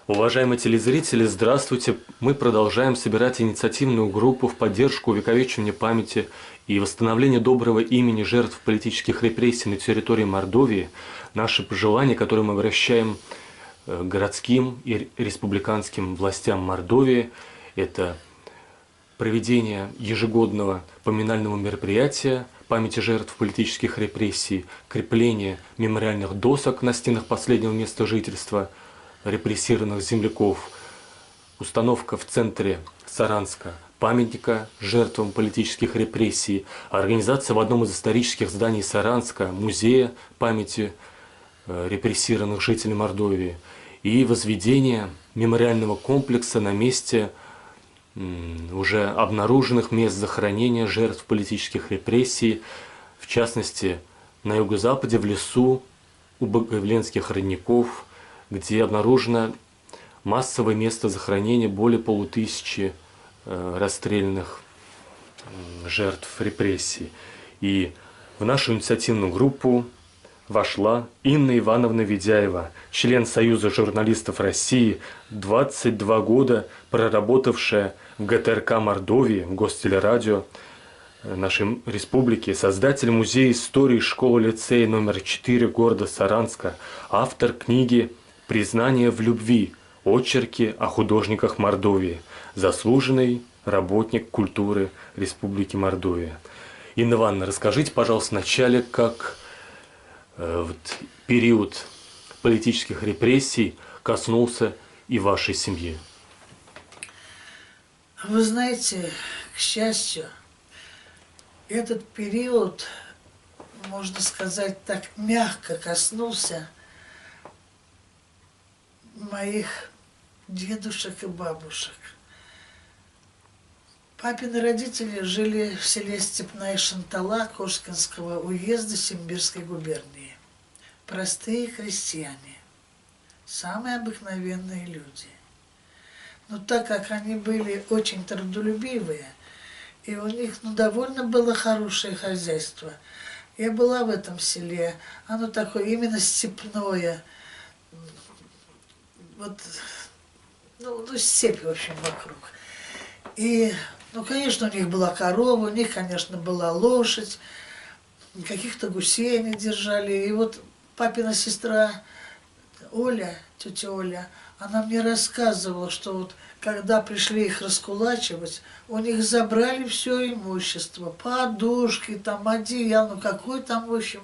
Уважаемые телезрители, здравствуйте! Мы продолжаем собирать инициативную группу в поддержку увековечивания памяти и восстановления доброго имени жертв политических репрессий на территории Мордовии. Наши пожелания, которые мы обращаем городским и республиканским властям Мордовии, это проведение ежегодного поминального мероприятия памяти жертв политических репрессий, крепление мемориальных досок на стенах последнего места жительства репрессированных земляков, установка в центре Саранска памятника жертвам политических репрессий, организация в одном из исторических зданий Саранска музея памяти репрессированных жителей Мордовии и возведение мемориального комплекса на месте уже обнаруженных мест захоронения жертв политических репрессий, в частности, на юго-западе в лесу у Богоявленских родников, где обнаружено массовое место захоронения более полутысячи расстрелянных жертв репрессий. И в нашу инициативную группу вошла Инна Ивановна Ведяева, член Союза журналистов России, 22 года проработавшая в ГТРК Мордовии, в Гостелерадио нашей республики, создатель музея истории школы-лицея номер 4 города Саранска, автор книги «Признание в любви. Очерки о художниках Мордовии», заслуженный работник культуры Республики Мордовия. Инна Ивановна, расскажите, пожалуйста, вначале, как период политических репрессий коснулся и вашей семьи. Вы знаете, к счастью, этот период, можно сказать так, мягко коснулся моих дедушек и бабушек. Папины родители жили в селе Степная Шантала Кошкинского уезда Симбирской губернии. Простые крестьяне, самые обыкновенные люди. Но так как они были очень трудолюбивые, и у них довольно было хорошее хозяйство. Я была в этом селе, оно такое именно степное, вот, степь, в общем, вокруг. И, конечно, у них была корова, у них, конечно, была лошадь, каких-то гусей они держали. И вот папина сестра Оля, тетя Оля, она мне рассказывала, что вот когда пришли их раскулачивать, у них забрали все имущество, подушки, там, одеяло, какое там, в общем,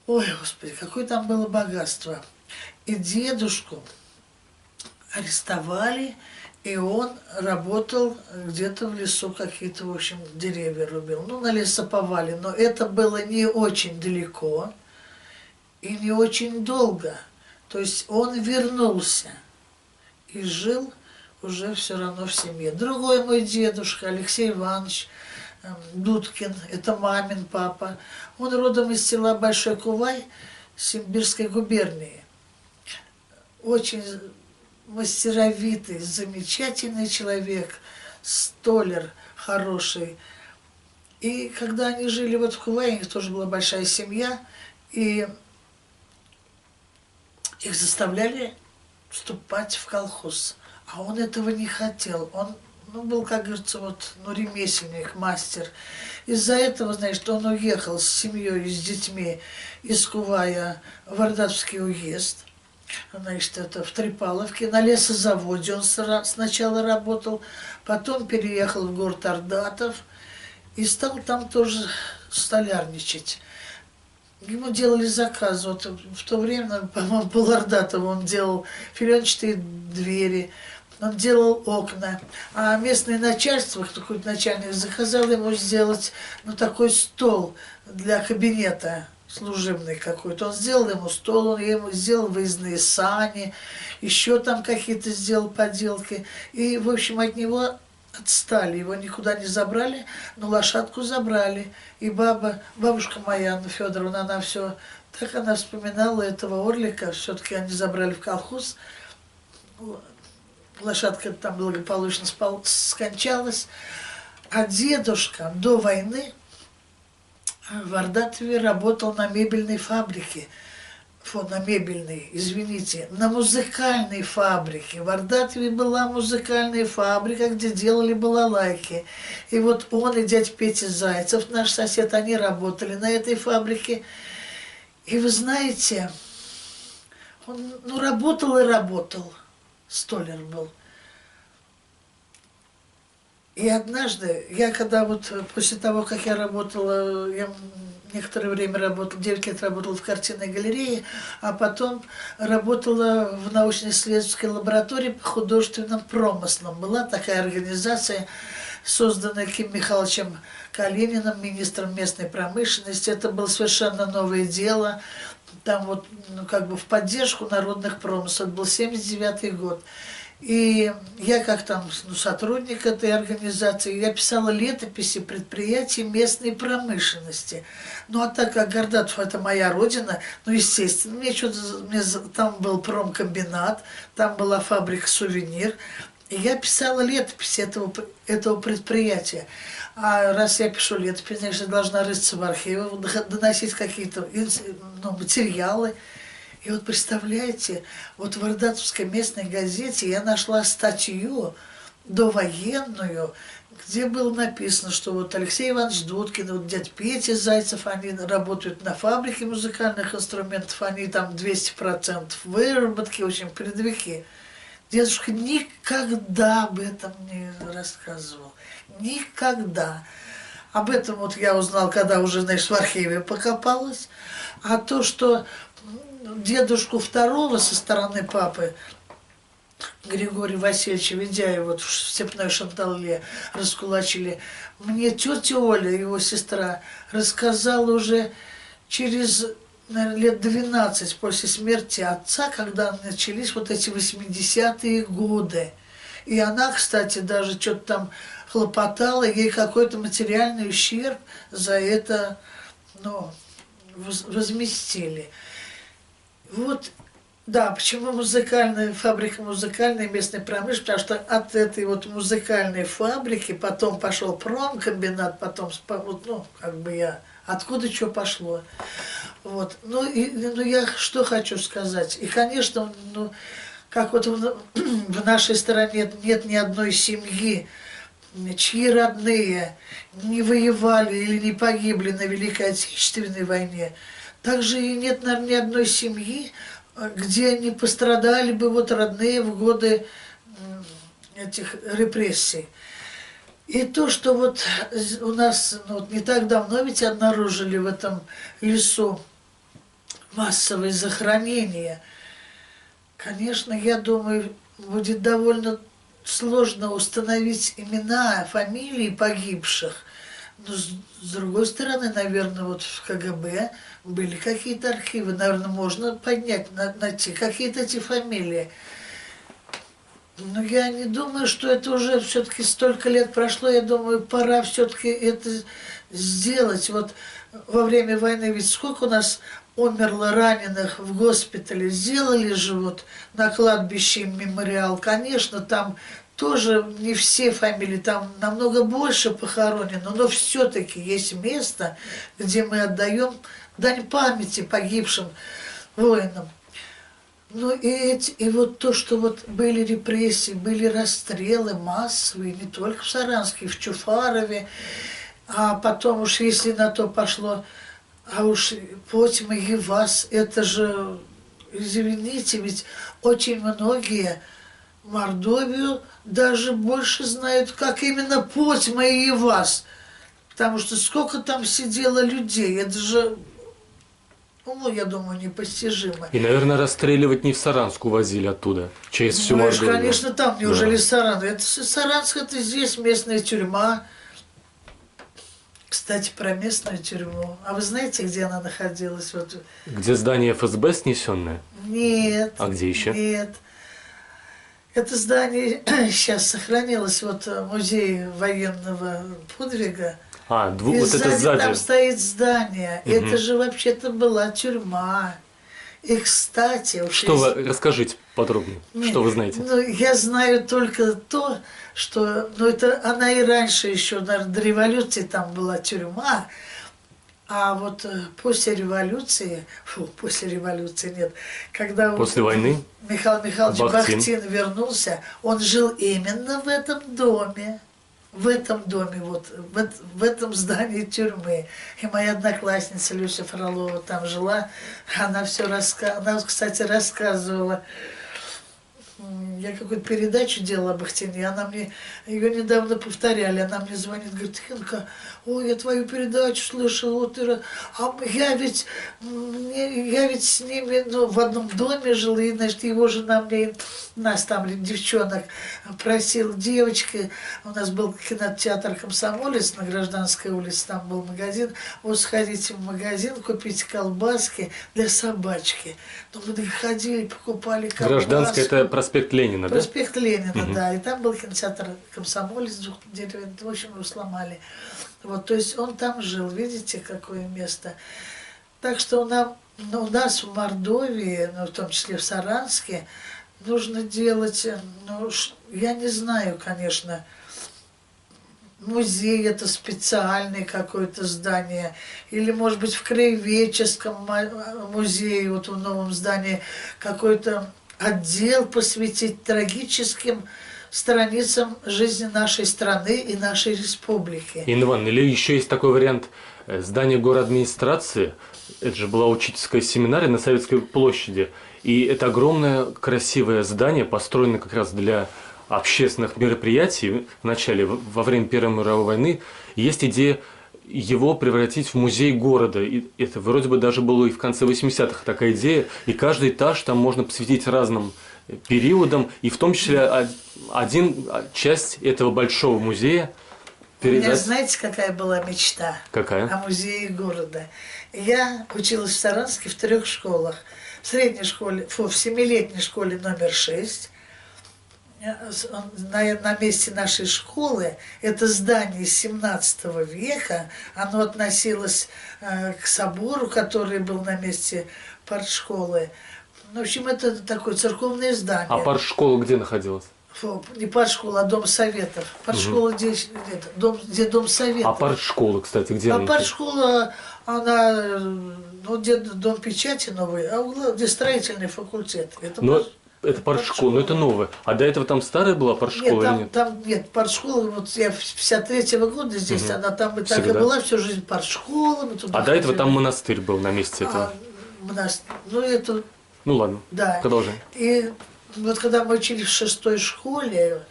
ой, Господи, какое там было богатство. И дедушку арестовали, и он работал где-то в лесу, какие-то, в общем, деревья рубил. На лесоповале, но это было не очень далеко и не очень долго. То есть он вернулся и жил уже все равно в семье. Другой мой дедушка, Алексей Иванович Дудкин, это мамин папа, он родом из села Большой Кувай Симбирской губернии. Очень мастеровитый, замечательный человек, столяр хороший. И когда они жили вот в Кувае, у них тоже была большая семья, и их заставляли вступать в колхоз. А он этого не хотел. Он был, как говорится, ремесленник, мастер. Из-за этого, значит, он уехал с семьей и с детьми из Кувая в Ордатовский уезд. Значит, это в Трипаловке, на лесозаводе он сначала работал, потом переехал в город Ордатов и стал там тоже столярничать. Ему делали заказ. Вот в то время, по-моему, пол Ордатова он делал филенчатые двери, он делал окна. А местное начальство, какой-то начальник, заказал ему сделать такой стол для кабинета служебный какой-то. Он сделал ему стол, он ему сделал выездные сани, еще там какие-то сделал поделки. И, в общем, от него отстали, его никуда не забрали, но лошадку забрали. И бабушка моя, Анна Федоровна, она все, так она вспоминала этого орлика, все-таки они забрали в колхоз. Лошадка там благополучно скончалась. А дедушка до войны в Ордатове работал на мебельной фабрике. фу, на мебельной, извините, на музыкальной фабрике. В Ардатове была музыкальная фабрика, где делали балалайки. И вот он и дядь Петя Зайцев, наш сосед, они работали на этой фабрике. И вы знаете, он ну, работал и работал, столяр был. И однажды, я когда вот после того, как я работала, я некоторое время работала, 9 лет работала в картинной галерее, а потом работала в научно-исследовательской лаборатории по художественным промыслам. Была такая организация, созданная Ким Михайловичем Калининым, министром местной промышленности. Это было совершенно новое дело. Там вот, ну, как бы в поддержку народных промыслов. Это был 79-й год. И я как там ну, сотрудник этой организации, я писала летописи предприятий местной промышленности. Ну а так как Гордатов это моя родина, ну естественно, там был промкомбинат, там была фабрика «Сувенир», и я писала летописи этого предприятия. А раз я пишу летопись, значит, должна рыться в архивах, доносить какие-то ну, материалы. И вот представляете, вот в Ардатовской местной газете я нашла статью довоенную, где было написано, что вот Алексей Иванович Дудкин, вот дядь Петя Зайцев, они работают на фабрике музыкальных инструментов, они там 200% выработки, очень передовики. Дедушка никогда об этом не рассказывал. Никогда. Об этом вот я узнал, когда уже, значит, в архиве покопалась. А то, что дедушку второго со стороны папы, Григория Васильевича Ведяева, вот в Степной Шанталле раскулачили, мне тетя Оля, его сестра, рассказала уже через, наверное, лет 12 после смерти отца, когда начались вот эти 80-е годы. И она, кстати, даже что-то там хлопотала, ей какой-то материальный ущерб за это, ну, возместили. Вот, да, почему музыкальная фабрика, музыкальной местной промышленности, потому что от этой вот музыкальной фабрики потом пошел промкомбинат, потом, вот, ну, как бы я, откуда что пошло. Вот, ну, я что хочу сказать. И, конечно, ну, как вот в нашей стране нет ни одной семьи, чьи родные не воевали или не погибли на Великой Отечественной войне, также и нет, наверное, ни одной семьи, где не пострадали бы вот родные в годы этих репрессий. И то, что вот у нас ну, вот не так давно ведь обнаружили в этом лесу массовые захоронения, конечно, я думаю, будет довольно сложно установить имена, фамилии погибших. Но с другой стороны, наверное, вот в КГБ были какие-то архивы, наверное, можно поднять, найти какие-то эти фамилии. Но я не думаю, что это уже все-таки столько лет прошло, я думаю, пора все-таки это сделать. Вот во время войны ведь сколько у нас умерло раненых в госпитале, сделали же вот на кладбище мемориал. Конечно, там тоже не все фамилии, там намного больше похоронено, но все-таки есть место, где мы отдаем дань памяти погибшим воинам. Ну и вот то, что вот были репрессии, были расстрелы массовые, не только в Саранске, в Чуфарове, а потом уж, если на то пошло, а уж Потьма, Евас, это же, извините, ведь очень многие Мордовию даже больше знают, как именно Потьма и Евас. Потому что сколько там сидело людей, это же, ну, я думаю, непостижимо. И, наверное, расстреливать не в Саранск увозили оттуда, через всю Мордовию. Конечно, там, неужели Саранск? Это Саранск, это здесь местная тюрьма. Кстати, про местную тюрьму. А вы знаете, где она находилась? Вот... Где здание ФСБ снесенное? Нет. А где еще? Нет. Это здание сейчас сохранилось, вот музей военного подвига. А, И вот это сзади. Там стоит здание. Угу. Это же вообще-то была тюрьма. И, кстати... Что вы, расскажите подробнее, что вы знаете? Ну, я знаю только то, что... Ну, это она и раньше еще, наверное, до революции там была тюрьма. А вот после революции, после революции нет, когда После войны Михаил Михайлович Бахтин. Бахтин вернулся, он жил именно в этом доме. В этом доме, вот, в этом здании тюрьмы. И моя одноклассница Люся Фролова там жила. Она все она, кстати, рассказывала. Я какую-то передачу делала об Бахтине, она мне, ее недавно повторяли, она мне звонит, говорит: Инка, ой, я твою передачу слышала, вот а я ведь с ними, ну, в одном доме жил, и, значит, его жена мне, нас там, девчонок, просила, девочки, у нас был кинотеатр «Комсомолец» на Гражданской улице, там был магазин, вот сходите в магазин, купите колбаски для собачки. Ну, мы ходили, покупали колбаски. Гражданская — это проспект Ленина, да? Проспект Ленина, да. И там был кинотеатр «Комсомолец», деревянный, в общем, его сломали. Вот, то есть он там жил, видите, какое место. Так что у нас в Мордовии, ну, в том числе в Саранске, нужно делать, ну, я не знаю, конечно, музей это специальное какое-то здание, или, может быть, в Краеведческом музее, вот в новом здании, какой-то отдел посвятить трагическим страницам жизни нашей страны и нашей республики. Инна Ивановна, или еще есть такой вариант здания городадминистрации. Это же была учительская семинария на Советской площади. И это огромное красивое здание, построено как раз для общественных мероприятий в начале, во время Первой мировой войны. Есть идея его превратить в музей города. И это вроде бы даже было и в конце 80-х такая идея. И каждый этаж там можно посвятить разным периодам. И в том числе часть этого большого музея передать. У меня, знаете, какая была мечта? Какая? О музее города. Я училась в Саранске в 3 школах. В средней школе, в 7-летней школе номер 6. На месте нашей школы, это здание из 17 века, оно относилось к собору, который был на месте партшколы. В общем, это такое церковное здание. А партшкола где находилась? Не партшкола, а дом советов. Партшкола, где дом советов. А партшкола, кстати, где она? А партшкола, она, ну, где дом печати новый, а где строительный факультет. Это партшкола, но это новое. А до этого там старая была партшкола или нет? Там нет, партшкола, вот я 53-го года здесь, она там и так и была всю жизнь партшкола. А до этого там монастырь был на месте этого? Ну, это... Ну ладно, да. Продолжим. И вот когда мы учились в 6-й школе,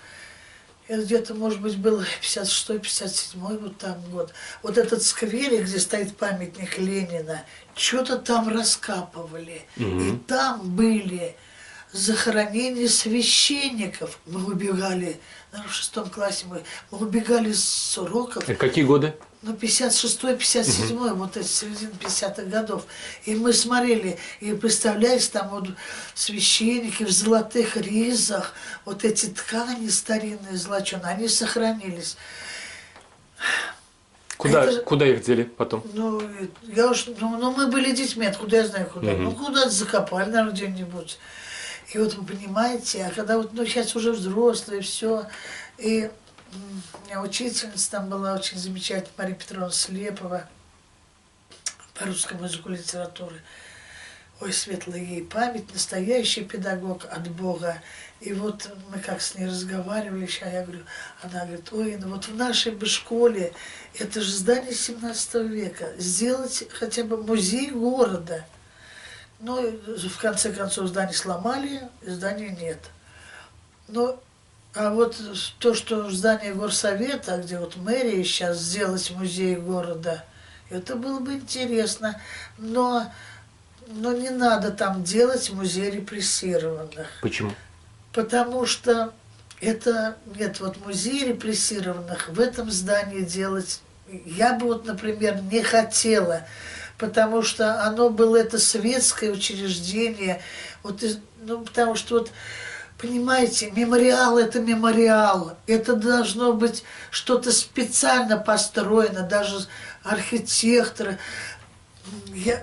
это где-то, может быть, был 56-й, 57-й вот там год. Вот этот скверик, где стоит памятник Ленина, что-то там раскапывали. И там были захоронения священников. Мы убегали, наверное, в 6 классе мы убегали с уроков. Какие годы? Ну, 56-й, 57-й, вот эти середины 50-х годов. И мы смотрели, и представляете, там вот священники в золотых ризах, вот эти ткани старинные, золоченые, они сохранились. Куда их дели потом? Ну, мы были детьми, откуда я знаю куда. Ну, куда-то закопали, наверное, где-нибудь. И вот вы понимаете, а когда вот, ну, сейчас уже взрослые, все, и у меня учительница там была очень замечательная, Мария Петровна Слепова, по русскому языку и литературы. Ой, светлая ей память, настоящий педагог от Бога. И вот мы как с ней разговаривали, я говорю, она говорит: ой, ну вот в нашей бы школе, это же здание 17 века, сделать хотя бы музей города. Ну, в конце концов, здание сломали, здания нет. Ну, а вот то, что здание горсовета, где вот мэрия сейчас, сделать музей города, это было бы интересно. Но не надо там делать музей репрессированных. Почему? Потому что нет, вот музей репрессированных в этом здании делать я бы вот, например, не хотела, потому что оно было это светское учреждение, вот, ну, потому что вот, понимаете, мемориал это мемориал, это должно быть что-то специально построено, даже архитекторы.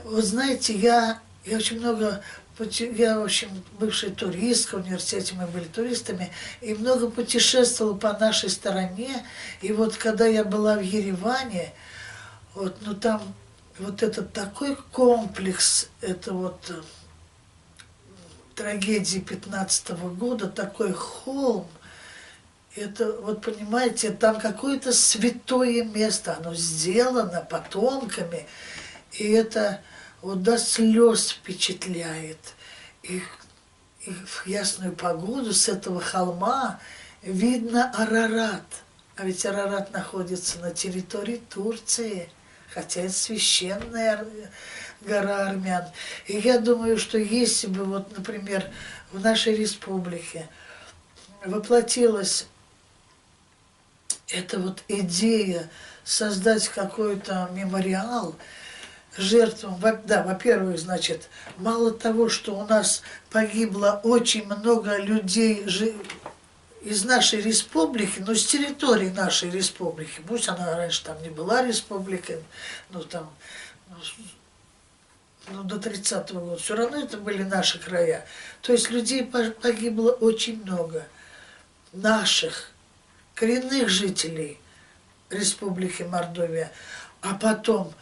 Вы знаете, я очень много, я, в общем, бывшая туристка в университете, мы были туристами, и много путешествовала по нашей стороне. И вот когда я была в Ереване, вот, ну там Вот этот такой комплекс, это вот трагедии 15-го года, такой холм, это, вот понимаете, там какое-то святое место, оно сделано потомками, и это вот до слез впечатляет. И, и в ясную погоду с этого холма видно Арарат. А ведь Арарат находится на территории Турции, хотя это священная гора армян. И я думаю, что если бы, вот, например, в нашей республике воплотилась эта вот идея создать какой-то мемориал жертвам, да, во-первых, значит, мало того, что у нас погибло очень много людей из нашей республики, но с территории нашей республики, пусть она раньше там не была республикой, ну там, ну, до 30-го года, все равно это были наши края. То есть людей погибло очень много, наших, коренных жителей Республики Мордовия, а потом,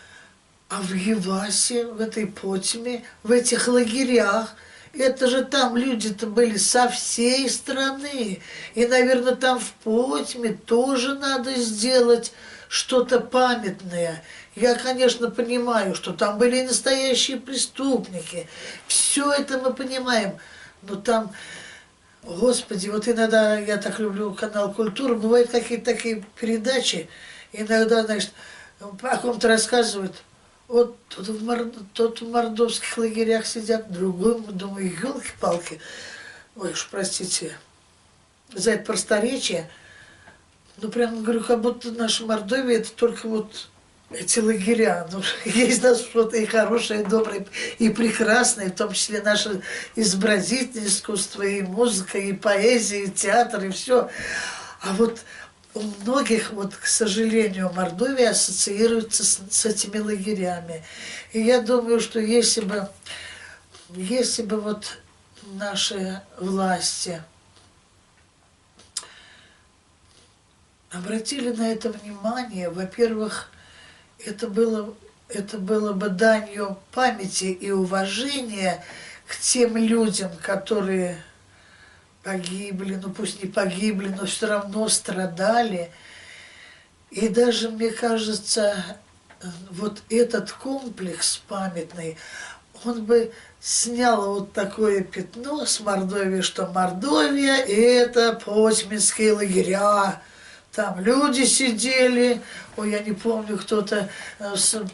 а в Евасе, в этой Потьме, в этих лагерях, это же там люди-то были со всей страны. И, наверное, там в Потьме тоже надо сделать что-то памятное. Я, конечно, понимаю, что там были и настоящие преступники. Все это мы понимаем. Но там, Господи, вот иногда, я так люблю канал «Культура», бывают какие-то такие передачи, иногда, значит, о ком-то рассказывают. Вот тот в мордовских лагерях сидят, другой, думаю, елки-палки. Ой уж, простите, за это просторечие. Ну, прям говорю, как будто наша Мордовия, это только вот эти лагеря. Ну, есть у нас что-то и хорошее, и доброе, и прекрасное, в том числе наше изобразительное искусство, и музыка, и поэзия, и театр, и все. А вот у многих, вот, к сожалению, Мордовия ассоциируется с этими лагерями. И я думаю, что если бы вот наши власти обратили на это внимание, во-первых, это было бы данью памяти и уважения к тем людям, которые погибли, ну пусть не погибли, но все равно страдали. И даже, мне кажется, вот этот комплекс памятный, он бы снял вот такое пятно с Мордовии, что Мордовия – это потьминские лагеря. Там люди сидели, ой, я не помню, кто-то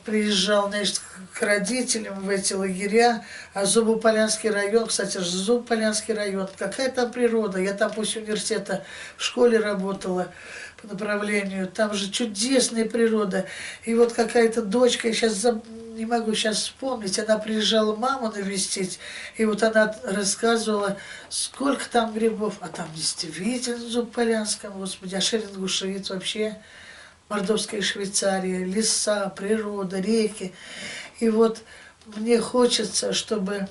приезжал, значит, к родителям в эти лагеря, а Зубополянский район, кстати, Зубополянский район, какая там природа, я там после университета в школе работала по направлению, там же чудесная природа, и вот какая-то дочка, я сейчас не могу сейчас вспомнить, она приезжала маму навестить, и вот она рассказывала, сколько там грибов, а там действительно в Зубополянском, господи, а Шерингушевит вообще, Мордовская Швейцария, леса, природа, реки. И вот мне хочется, чтобы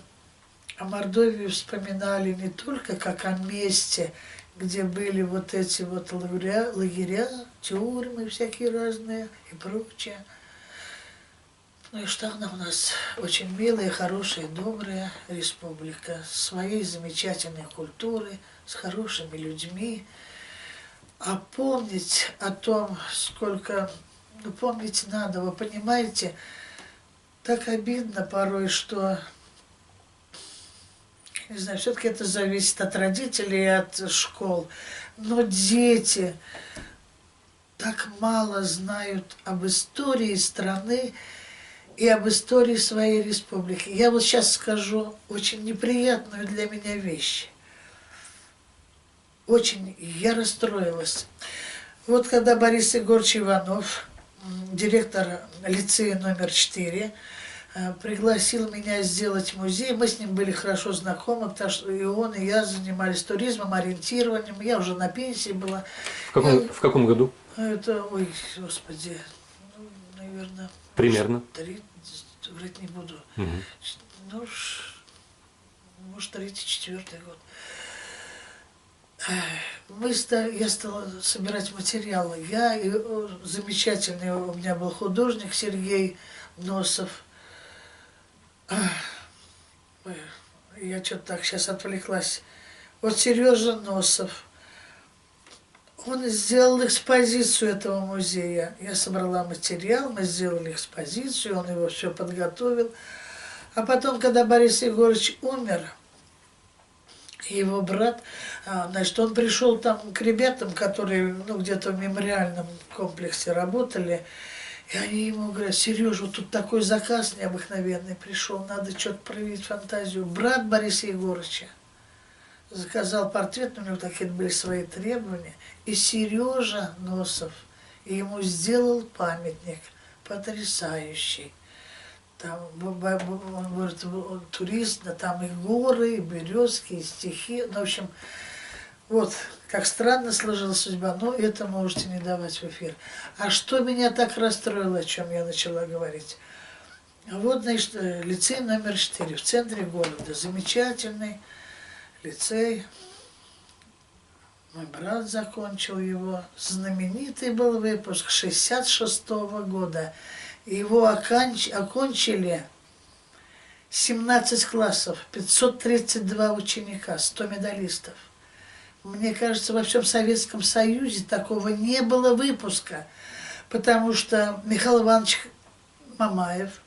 о Мордовии вспоминали не только как о месте, где были вот эти вот лагеря, тюрьмы всякие разные и прочее. Ну и что она у нас очень милая, хорошая, добрая республика, с своей замечательной культурой, с хорошими людьми. А помнить о том, сколько, ну помнить надо, вы понимаете, так обидно порой, что, не знаю, все-таки это зависит от родителей и от школ, но дети так мало знают об истории страны и об истории своей республики. Я вот сейчас скажу очень неприятную для меня вещь. Очень я расстроилась. Вот когда Борис Егорович Иванов, директор лицея номер 4, пригласил меня сделать музей, мы с ним были хорошо знакомы, потому что и он, и я занимались туризмом, ориентированием, я уже на пенсии была. В каком году? Это, ой, господи, ну, наверное... Примерно? Врать не буду. Угу. Ну, может, 34-й год. Я стала собирать материалы. Я и замечательный у меня был художник Сергей Носов. Ой, я что-то так сейчас отвлеклась. Вот Сережа Носов. Он сделал экспозицию этого музея. Я собрала материал, мы сделали экспозицию, он его все подготовил. А потом, когда Борис Егорович умер, его брат, значит, он пришел там к ребятам, которые, ну, где-то в мемориальном комплексе работали, и они ему говорят: Сережа, вот тут такой заказ необыкновенный пришел, надо что-то проявить фантазию. Брат Бориса Егоровича заказал портрет, у него такие были свои требования, и Сережа Носов ему сделал памятник потрясающий. Там, он говорит, турист, да, там и горы, и березки, и стихи. Ну, в общем, вот, как странно сложилась судьба, но это можете не давать в эфир. А что меня так расстроило, о чем я начала говорить? Вот, значит, лицей номер 4 в центре города. Замечательный лицей. Мой брат закончил его. Знаменитый был выпуск 66-го года. Его окончили 17 классов, 532 ученика, 100 медалистов. Мне кажется, во всем Советском Союзе такого не было выпуска, потому что Михаил Иванович Мамаев,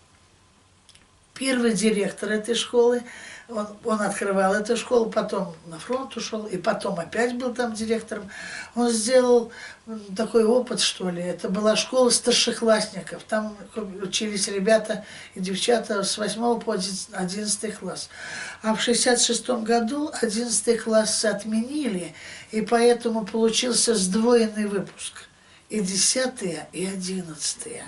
первый директор этой школы, он открывал эту школу, потом на фронт ушел, и потом опять был там директором. Он сделал такой опыт, что ли. Это была школа старшеклассников. Там учились ребята и девчата с 8 по 11 класс. А в 66-м году 11 класс отменили, и поэтому получился сдвоенный выпуск. И 10 и 11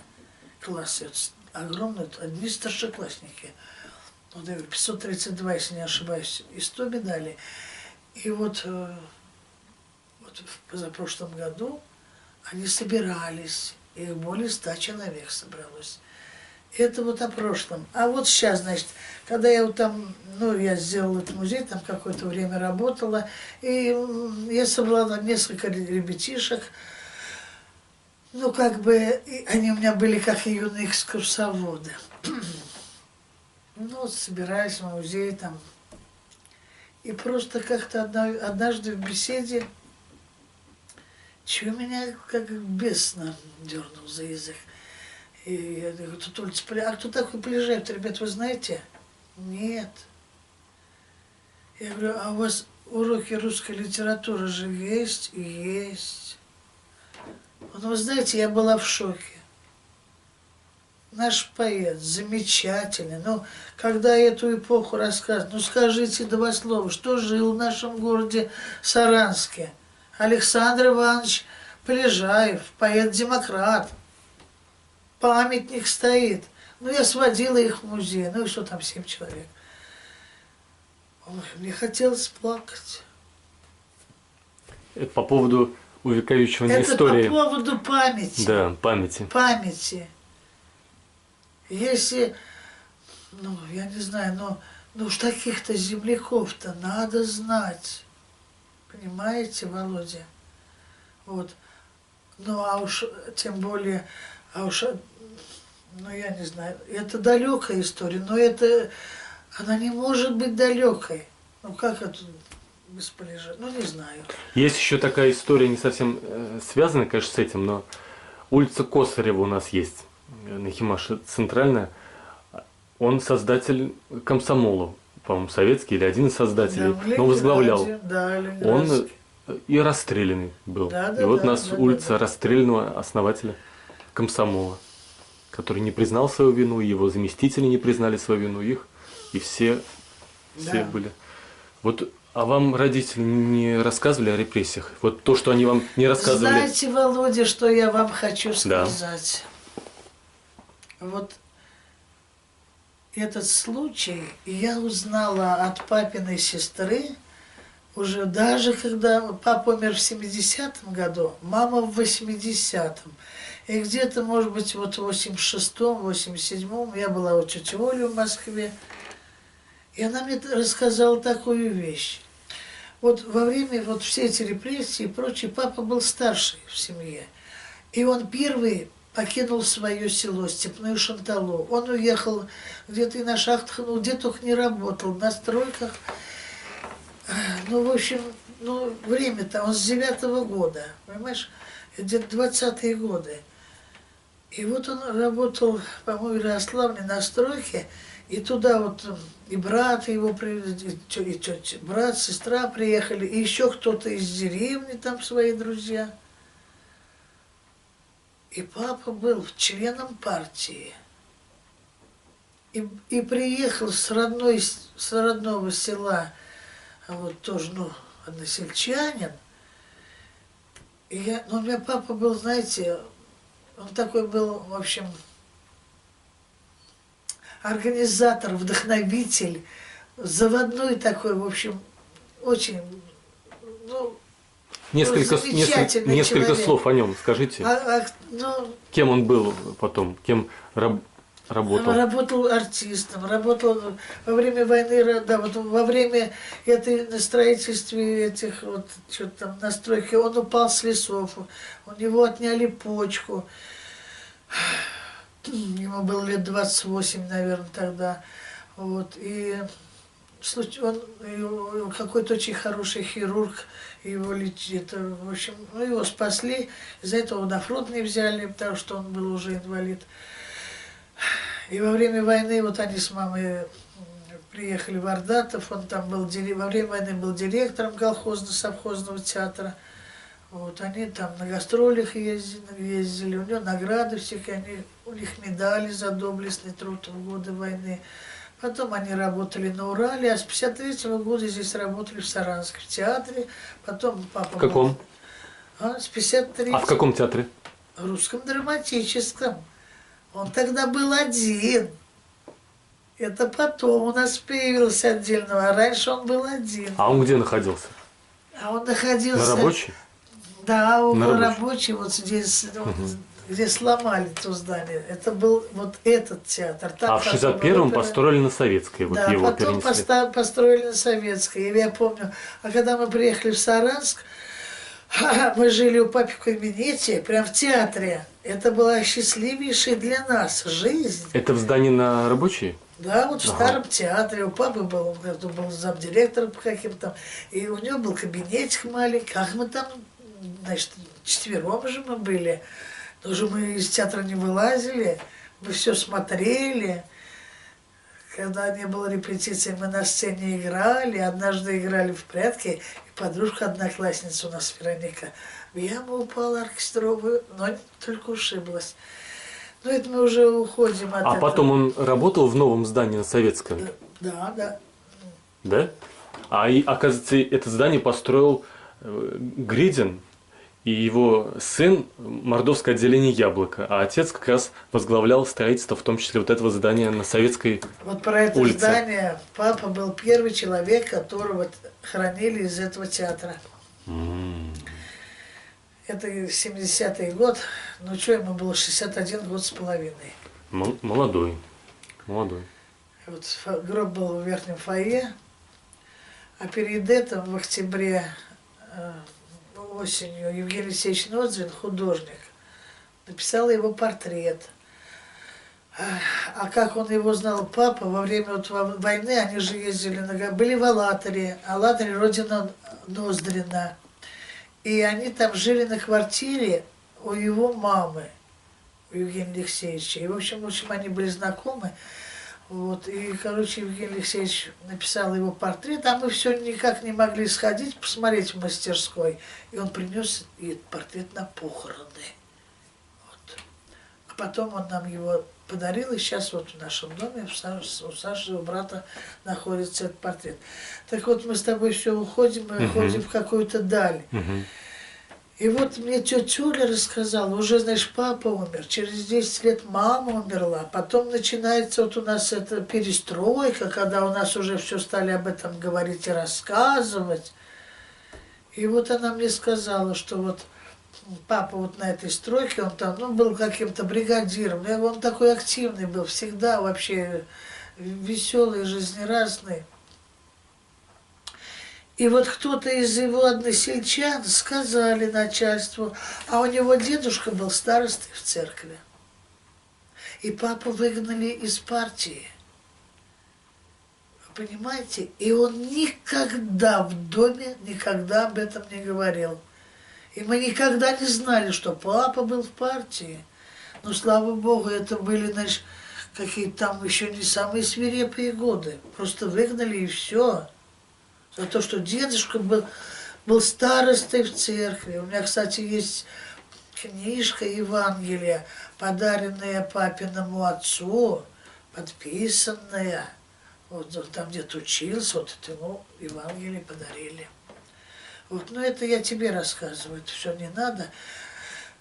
классы. Огромные, одни старшеклассники. Вот, я говорю, 532, если не ошибаюсь, и 100 медалей. И вот в позапрошлом году они собирались, их более 100 человек собралось. Это вот о прошлом. А вот сейчас, значит, когда я вот там, ну, я сделала этот музей, там какое-то время работала, и я собрала там несколько ребятишек, ну, как бы, они у меня были как и юные экскурсоводы. Ну, вот собираюсь в музей там. И просто как-то однажды в беседе, чего меня как бес дернул за язык. И я говорю: тут улица Полежаев. А кто такой Полежаев? Ребят, вы знаете? Нет. Я говорю: а у вас уроки русской литературы же есть? И есть. Вот вы знаете, я была в шоке. Наш поэт замечательный, но когда эту эпоху рассказывают, ну скажите два слова, что жил в нашем городе Саранске Александр Иванович Полежаев, поэт-демократ, памятник стоит. Ну я сводила их в музей, ну и что там, 7 человек. Ой, мне хотелось плакать. Это по поводу увековечивания истории. Это по поводу памяти. Да, памяти. Памяти. Если, ну, я не знаю, но ну уж таких-то земляков-то надо знать. Понимаете, Володя? Вот. Ну, а уж тем более, ну, я не знаю, это далекая история, но это, она не может быть далекой. Ну, как это без Полежаева? Ну, не знаю. Есть еще такая история, не совсем связанная, конечно, с этим, но улица Косарева у нас есть. Нахимаша центральная, он создатель комсомола, по-моему, советский или один из создателей, Да, но возглавлял. Да, он и расстрелянный был. Да, и вот у да, нас улица расстрелянного основателя комсомола, который не признал свою вину, его заместители не признали свою вину, их, и все были. Вот, а вам родители не рассказывали о репрессиях? Вот то, что они вам не рассказывали. Знаете, Володя, что я вам хочу сказать? Вот этот случай я узнала от папиной сестры уже даже когда папа умер в 70-м году, мама в 80-м. И где-то, может быть, вот в 86-м, 87-м я была у тети Оли в Москве. И она мне рассказала такую вещь. Вот во время вот все эти репрессии и прочее, папа был старший в семье. И он первый покинул свое село, Степную Шанталу. Он уехал где-то и на шахтах, ну, где только не работал, на стройках. Ну, в общем, ну, время-то, он с 9-го года, понимаешь, где-то 20-е годы. И вот он работал, по-моему, в Ярославле на стройке, и туда вот и брат его привезли, и брат, сестра приехали, и еще кто-то из деревни, там свои друзья. И папа был членом партии. И приехал с родного села, вот тоже, ну, односельчанин. Ну, у меня папа был, знаете, он такой был, в общем, организатор, вдохновитель, заводной такой, в общем, очень, ну, несколько слов о нем скажите. Ну, кем он был потом? Кем работал? Работал артистом, работал во время войны, да, вот во время этой на строительстве этих вот что-то там на стройке, он упал с лесов, у него отняли почку. Ему было лет 28, наверное, тогда. Вот, и он какой-то очень хороший хирург его лечит. В общем, ну, его спасли. Из-за этого на фронт не взяли, потому что он был уже инвалид. И во время войны вот они с мамой приехали в Ордатов, он там был, во время войны был директором колхозно-совхозного театра. Вот, они там на гастролях ездили, у него награды всякие, у них медали за доблестный труд в годы войны. Потом они работали на Урале, а с 53-го года здесь работали в Саранске, в театре. Потом папа... В каком? С 53-го. А в каком театре? В Русском драматическом. Он тогда был один. Это потом у нас появился отдельного, а раньше он был один. А он где находился? А он находился... На рабочей? Да, он был рабочий, вот здесь, где сломали то здание. Это был вот этот театр. А в 61-м построили на Советской, вот да, его потом перенесли. построили на Советской. И я помню, а когда мы приехали в Саранск, мы жили у папы в кабинете, прям в театре. Это была счастливейшая для нас жизнь. Это в здании на рабочей? Да, вот в старом театре. У папы был, он был замдиректором каким-то. И у него был кабинетик маленький. Как мы там, значит, 4 же мы были. Тоже мы из театра не вылазили. Мы все смотрели. Когда не было репетиции, мы на сцене играли. Однажды играли в прятки. И подружка-одноклассница у нас, Вероника, в яму упала оркестровую, но только ушиблась. Но это мы уже уходим от этого. А потом он работал в новом здании на Советском? Да, да. Да? Оказывается, это здание построил Гридин и его сын, Мордовское отделение «Яблоко», а отец как раз возглавлял строительство, в том числе вот этого здания на Советской улице. Вот про это здание папа был первый человек, которого хоронили из этого театра. Это 70-й год, ну что, ему было 61 год с половиной. Молодой. Вот гроб был в верхнем фойе, а перед этим в октябре осенью Евгений Алексеевич Ноздрин, художник, написал его портрет. А как он его знал, папа, во время вот войны, они же ездили, были в Алатыре, Алатырь родина Ноздрина. И они там жили на квартире у его мамы, у Евгения Алексеевича. И, в общем, они были знакомы. Вот, и, короче, Евгений Алексеевич написал его портрет, а мы все никак не могли сходить, посмотреть в мастерской. И он принес этот портрет на похороны. Вот. А потом он нам его подарил, и сейчас вот в нашем доме, у Саши, у брата находится этот портрет. Так вот, мы с тобой все уходим, мы уходим в какую-то даль. И вот мне тетя Оля рассказала, уже, знаешь, папа умер, через 10 лет мама умерла, потом начинается вот у нас эта перестройка, когда у нас уже все стали об этом говорить и рассказывать. И вот она мне сказала, что вот папа вот на этой стройке, он там, ну, был каким-то бригадиром, он такой активный был, всегда вообще веселый, жизнерадостный. И вот кто-то из его односельчан сказали начальству, а у него дедушка был старостой в церкви. И папу выгнали из партии. Вы понимаете? И он никогда в доме, никогда об этом не говорил. И мы никогда не знали, что папа был в партии. Но, слава Богу, это были, знаешь, какие-то там еще не самые свирепые годы. Просто выгнали и все. За то, что дедушка был старостой в церкви. У меня, кстати, есть книжка Евангелия, подаренная папиному отцу, подписанная. Вот он там где-то учился, вот это ему Евангелие подарили. Вот, но это я тебе рассказываю, это все не надо.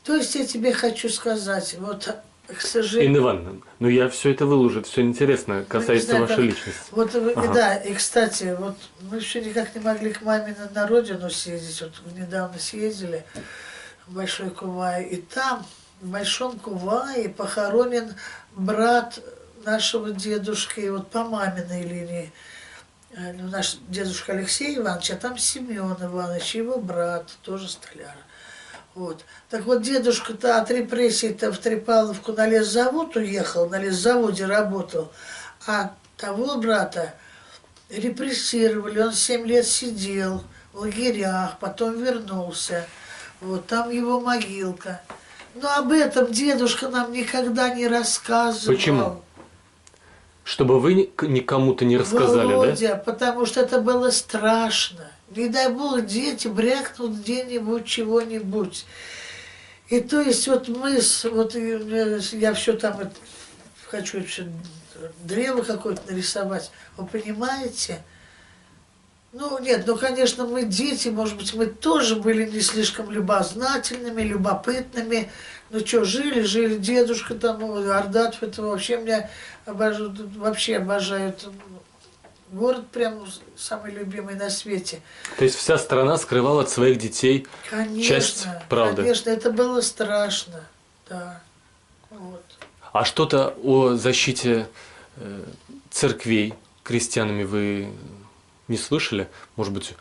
То есть я тебе хочу сказать, вот, к сожалению... Инна Ивановна, ну я все это выложу, все интересно, касается знаю, вашей как... личности. Вот, Ага. да, и, кстати, вот мы все никак не могли к маме на родину съездить, вот недавно съездили в Большой Кувай, и там, в Большом Кувае, похоронен брат нашего дедушки, вот по маминой линии. Наш дедушка Алексей Иванович, а там Семен Иванович, его брат, тоже столяр. Вот. Так вот, дедушка-то от репрессий-то в Трепаловку на лесзавод уехал, на лесзаводе работал, а того брата репрессировали, он 7 лет сидел в лагерях, потом вернулся. Вот там его могилка. Но об этом дедушка нам никогда не рассказывал. Почему? Чтобы вы никому-то не рассказали, Володя, да? потому что это было страшно. Не дай бог, дети брякнут где-нибудь чего-нибудь. И то есть вот мы, вот я все там хочу все древо какое-то нарисовать, вы понимаете? Ну нет, ну конечно мы дети, может быть мы тоже были не слишком любознательными, любопытными. Ну что, жили, дедушка там, Ордатов, это вообще меня обожают, вообще обожают. Город прям самый любимый на свете. То есть вся страна скрывала от своих детей Конечно, часть правды. конечно, это было страшно, да. Вот. А что-то о защите церквей крестьянами вы не слышали? Может быть,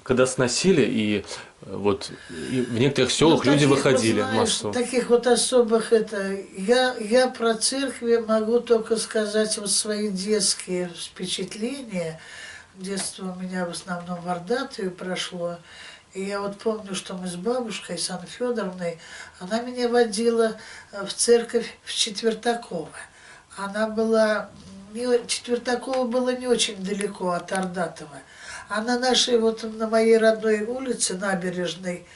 когда сносили, и вот и в некоторых селах Ну, люди таких, выходили вот, знаешь, массово. таких вот особых это. Я про церкви могу только сказать вот свои детские впечатления. Детство у меня в основном в Ордатове прошло. И я вот помню, что мы с бабушкой, с Анной Федоровной, она меня водила в церковь в Четвертаково. Она была... Четвертаково было не очень далеко от Ордатова. А на нашей, вот на моей родной улице, набережной,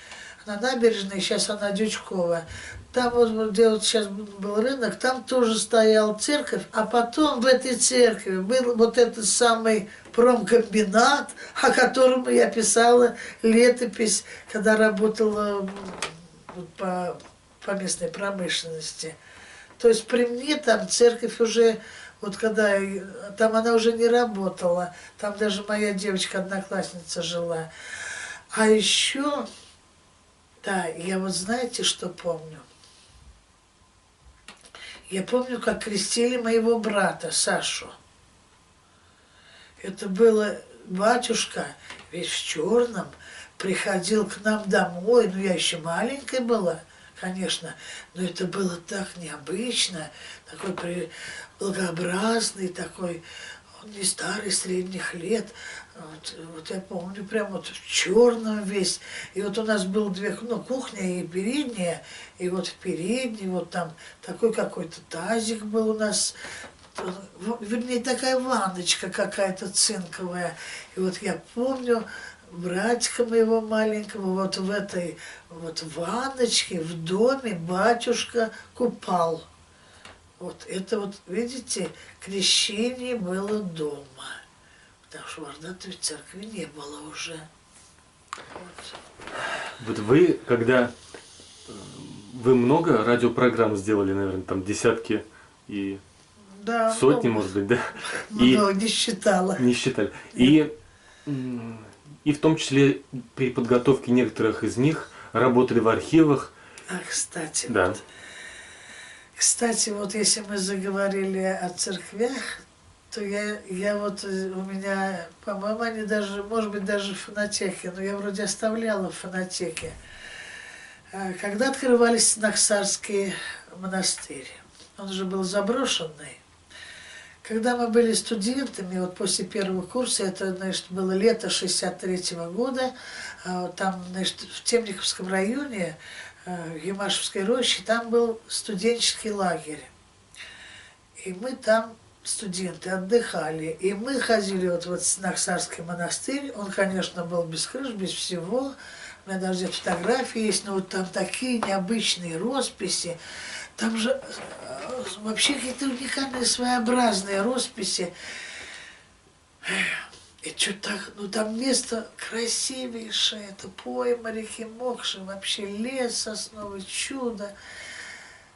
на набережной, сейчас она Дючкова, там вот, где вот сейчас был рынок, там тоже стояла церковь, а потом в этой церкви был вот этот самый промкомбинат, о котором я писала летопись, когда работала по местной промышленности. То есть при мне там церковь уже... Вот когда там она уже не работала, там даже моя девочка-одноклассница жила. А еще, да, я вот знаете, что помню? Я помню, как крестили моего брата Сашу. Это было батюшка, весь в черном, приходил к нам домой, ну я еще маленькая была, конечно, но это было так необычно, такой благообразный, такой, он не старый, средних лет. Вот я помню, прям вот в черном весь. И вот у нас было две, ну, кухня и передняя. И вот в передней вот там такой какой-то тазик был у нас. Вернее, такая ванночка какая-то цинковая. И вот я помню братика моего маленького вот в этой вот ванночке в доме батюшка купал. Вот это вот, видите, крещение было дома. Потому что в Ордатове церкви не было уже. Вот вы, когда вы много радиопрограмм сделали, наверное, там десятки и да, сотни, много, может быть, да? Много, не считала. Не считали. И в том числе при подготовке некоторых из них работали в архивах. А, кстати, Да. вот, кстати, вот если мы заговорили о церквях, то я вот, у меня, по-моему, они даже, может быть, даже в фонотеке, но я вроде оставляла в фонотеке. Когда открывались Нахсарский монастырь, он же был заброшенный. Когда мы были студентами, вот после первого курса, это, значит, было лето 63-го года, там, значит, в Темниковском районе, в Ямашевской роще, там был студенческий лагерь. И мы там, студенты, отдыхали. И мы ходили вот в Нахсарский монастырь. Он, конечно, был без крыш, без всего. У меня даже фотографии есть, но вот там такие необычные росписи. Там же вообще какие-то уникальные, своеобразные росписи. И что так, ну там место красивейшее, это пойма реки Мокши, вообще лес сосновый, чудо.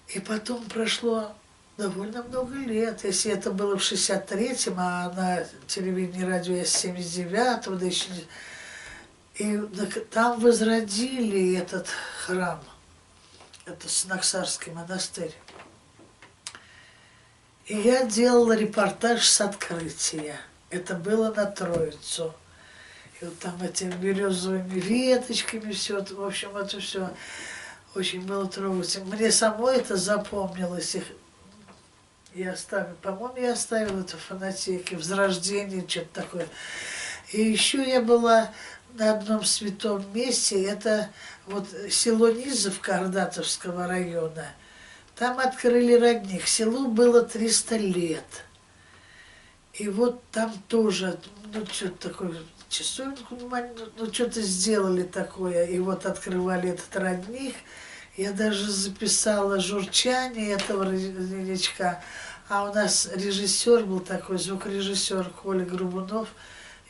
И потом прошло довольно много лет. Если это было в 63-м, а на телевидении радио я с 79-го, да еще не... И там возродили этот храм, это Нахсарский монастырь. И я делала репортаж с открытия. Это было на Троицу. И вот там этими березовыми веточками все, в общем, это все очень было трогательно. Мне самой это запомнилось. Я оставила, по-моему, я оставила это в фонотеке, Возрождение, что-то такое. И еще я была на одном святом месте, это вот село Низовка Ордатовского района. Там открыли родник. Селу было 300 лет. И вот там тоже, ну, что-то такое, часовенку, ну, что-то сделали такое. И вот открывали этот родник. Я даже записала журчание этого родничка. А у нас режиссер был такой, звукорежиссер Коля Грубунов.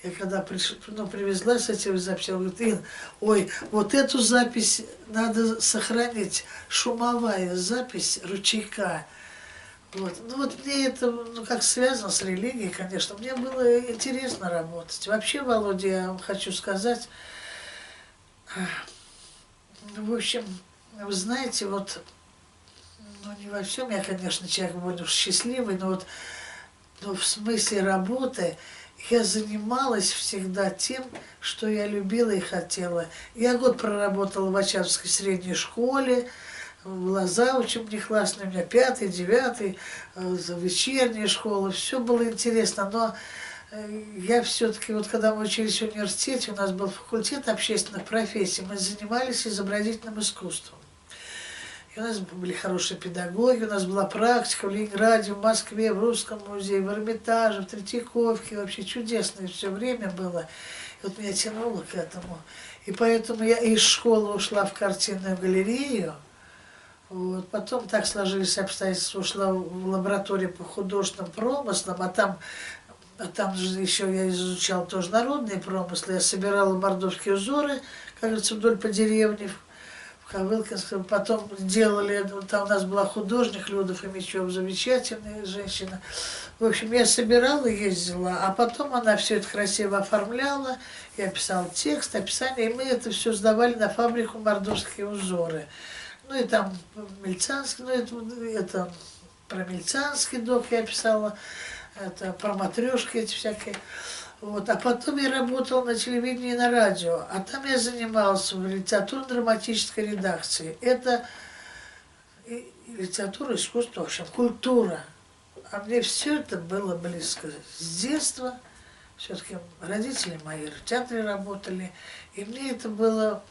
Я когда привезла с этим записью, он говорит: Ин, ой, вот эту запись надо сохранить, шумовая запись ручейка. Вот. Ну вот мне это, ну, как связано с религией, конечно, мне было интересно работать. Вообще, Володя, я вам хочу сказать, в общем, вы знаете, вот, ну не во всем я, конечно, человек буду счастливый, но вот, но в смысле работы я занималась всегда тем, что я любила и хотела. Я год проработала в Очаковской средней школе, была заучем внеклассной, у меня 5-й, 9-й, вечерняя школа, все было интересно, но я все-таки, вот когда мы учились в университете, у нас был факультет общественных профессий, мы занимались изобразительным искусством. И у нас были хорошие педагоги, у нас была практика в Ленинграде, в Москве, в Русском музее, в Эрмитаже, в Третьяковке, вообще чудесное все время было. И вот меня тянуло к этому. И поэтому я из школы ушла в картинную галерею. Вот. Потом так сложились обстоятельства, ушла в лабораторию по художественным промыслам, а там же еще я изучала тоже народные промыслы, я собирала мордовские узоры, как говорится, вдоль по деревне, в Ковылкинском. Потом делали, там у нас была художник Люда Фомичева, замечательная женщина. В общем, я собирала, ездила, а потом она все это красиво оформляла, я писала текст, описание, и мы это все сдавали на фабрику мордовские узоры. Ну и там Мельцанский, ну это про Мельцанский док я писала, это про матрешки эти всякие. Вот. А потом я работала на телевидении и на радио, а там я занималась в литературно-драматической редакции. Это литература, искусство, в общем, культура. А мне все это было близко с детства. Все-таки родители мои в театре работали, и мне это было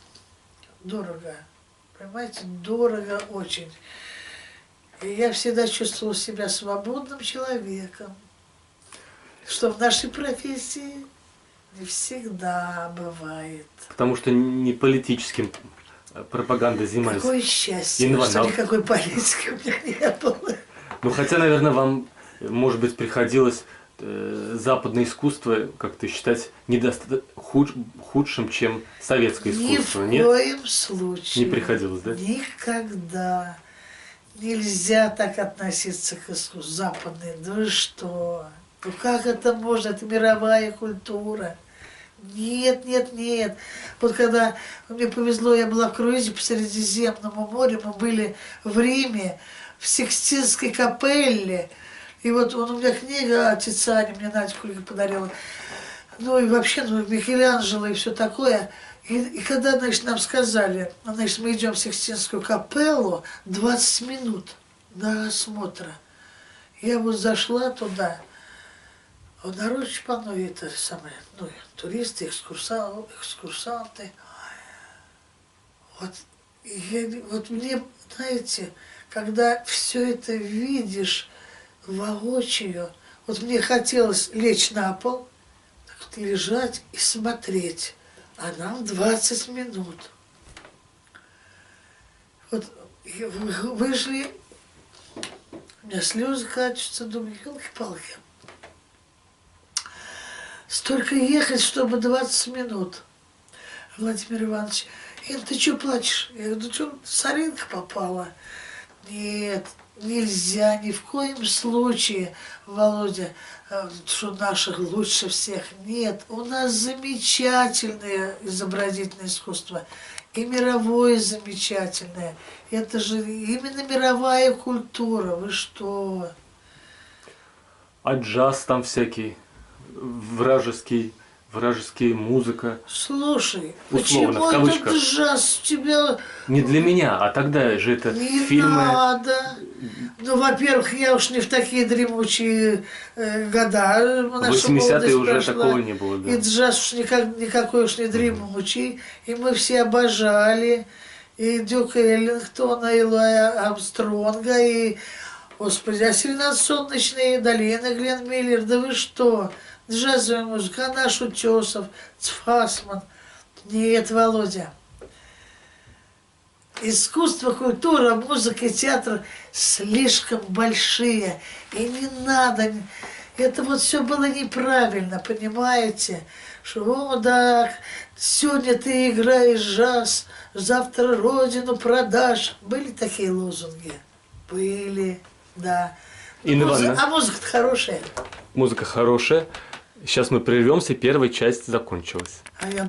дорого. Понимаете, дорого очень. И я всегда чувствовала себя свободным человеком, что в нашей профессии не всегда бывает. Потому что не политическим пропагандой занимались. Какое счастье, что никакой политики у меня не было. Ну, хотя, наверное, вам, может быть, приходилось западное искусство как-то считать худшим, чем советское искусство, нет? Ни в коем случае. Не приходилось, да? Никогда. Нельзя так относиться к искусству западной. Да вы что? Ну как это можно? Это мировая культура. Нет, нет, нет. Вот когда мне повезло, я была в круизе по Средиземному морю, мы были в Риме, в Сикстинской капелле. И вот он у меня книга Тициани, мне Надя Кулика подарила. Ну и вообще, ну, Микеланджело и все такое. И когда, значит, нам сказали, значит, мы идем в Сикстинскую капеллу, 20 минут до осмотра. Я вот зашла туда, а народ полно, это самое, ну, туристы, экскурсанты. Вот, вот мне, знаете, когда все это видишь воочию, вот мне хотелось лечь на пол, так вот лежать и смотреть, а нам 20 минут. Вот вышли, у меня слезы катятся, думаю, елки-палки. Столько ехать, чтобы 20 минут. Владимир Иванович, Ин, ты что плачешь? Я говорю, ну что, соринка попала? Нет, нельзя ни в коем случае, Володя, что наших лучше всех. Нет, у нас замечательное изобразительное искусство. И мировое замечательное. Это же именно мировая культура. Вы что? А джаз там всякий, вражеский музыка. Слушай, Условно, в почему кавычках. этот джаз тебя... Не для меня, а тогда же это Не фильмы. надо. Ну, во-первых, я уж не в такие дремучие года. В Наша 80-е молодость уже прошла. такого не было, да. И джаз уж никакой уж не дремучий. И мы все обожали. И Дюка Эллингтона, и Луая Армстронга, и, господи, а «Солнечные долины», Глен Миллер, да вы что? Джазовая музыка, Анаш Утесов, Цфасман. Нет, Володя. Искусство, культура, музыка и театр слишком большие. И не надо. Это вот все было неправильно, понимаете? Что, о, да, сегодня ты играешь джаз, завтра родину продашь. Были такие лозунги? Были, да. Инна Ивановна. А музыка-то хорошая. Музыка хорошая. Сейчас мы прервемся, первая часть закончилась. А я